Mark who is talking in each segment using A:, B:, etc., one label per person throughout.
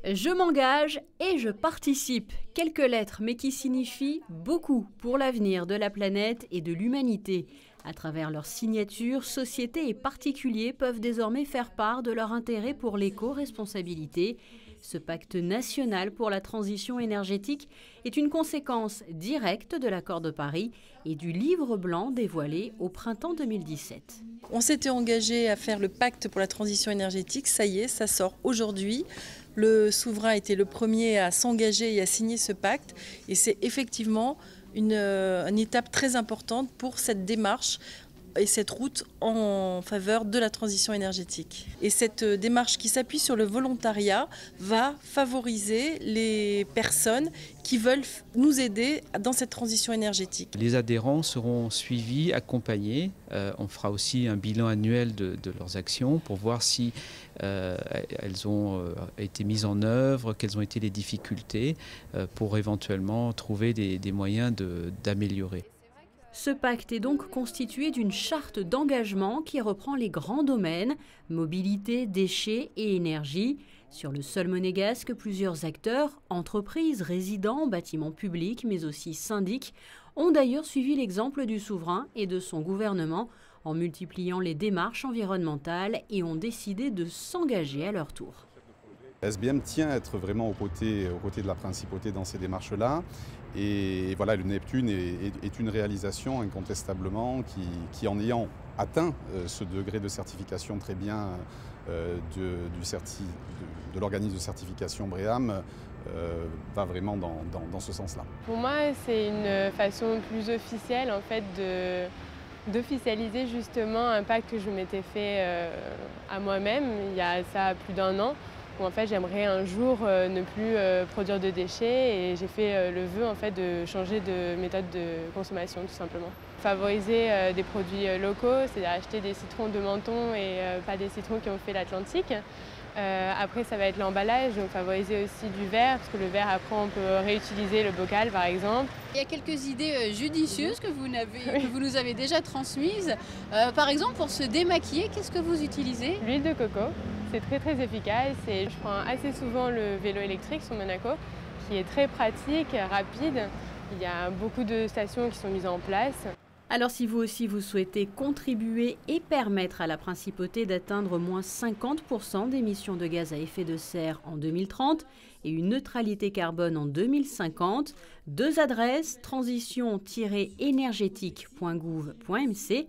A: Je m'engage et je participe. Quelques lettres, mais qui signifient beaucoup pour l'avenir de la planète et de l'humanité. À travers leurs signatures, sociétés et particuliers peuvent désormais faire part de leur intérêt pour l'éco-responsabilité. Ce pacte national pour la transition énergétique est une conséquence directe de l'accord de Paris et du livre blanc dévoilé au printemps 2017.
B: On s'était engagé à faire le pacte pour la transition énergétique, ça y est, ça sort aujourd'hui. Le souverain était le premier à s'engager et à signer ce pacte et c'est effectivement une étape très importante pour cette démarche et cette route en faveur de la transition énergétique. Et cette démarche qui s'appuie sur le volontariat va favoriser les personnes qui veulent nous aider dans cette transition énergétique.
C: Les adhérents seront suivis, accompagnés. On fera aussi un bilan annuel de leurs actions pour voir si elles ont été mises en œuvre, quelles ont été les difficultés, pour éventuellement trouver des moyens d'améliorer.
A: Ce pacte est donc constitué d'une charte d'engagement qui reprend les grands domaines, mobilité, déchets et énergie. Sur le sol monégasque, plusieurs acteurs, entreprises, résidents, bâtiments publics, mais aussi syndics, ont d'ailleurs suivi l'exemple du souverain et de son gouvernement en multipliant les démarches environnementales et ont décidé de s'engager à leur tour.
D: SBM tient à être vraiment aux côtés de la principauté dans ces démarches-là. Et voilà, le Neptune est une réalisation incontestablement qui en ayant atteint ce degré de certification très bien de l'organisme de certification BREEAM, va vraiment dans ce sens-là.
E: Pour moi, c'est une façon plus officielle en fait, d'officialiser justement un pacte que je m'étais fait à moi-même il y a ça plus d'1 an. Où en fait j'aimerais un jour ne plus produire de déchets et j'ai fait le vœu en fait de changer de méthode de consommation tout simplement. Favoriser des produits locaux, c'est-à-dire acheter des citrons de Menton et pas des citrons qui ont fait l'Atlantique. Après ça va être l'emballage, donc favoriser aussi du verre, parce que le verre après on peut réutiliser le bocal par exemple.
F: Il y a quelques idées judicieuses que vous nous avez déjà transmises. Par exemple pour se démaquiller, qu'est-ce que vous utilisez?
E: L'huile de coco. C'est très efficace et je prends assez souvent le vélo électrique sur Monaco qui est très pratique, rapide. Il y a beaucoup de stations qui sont mises en place.
A: Alors si vous aussi vous souhaitez contribuer et permettre à la principauté d'atteindre moins 50% d'émissions de gaz à effet de serre en 2030 et une neutralité carbone en 2050, 2 adresses transition-énergétique.gouv.mc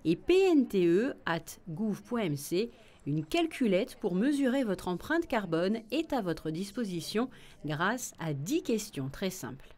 A: et pnte@gouv.mc. Une calculette pour mesurer votre empreinte carbone est à votre disposition grâce à 10 questions très simples.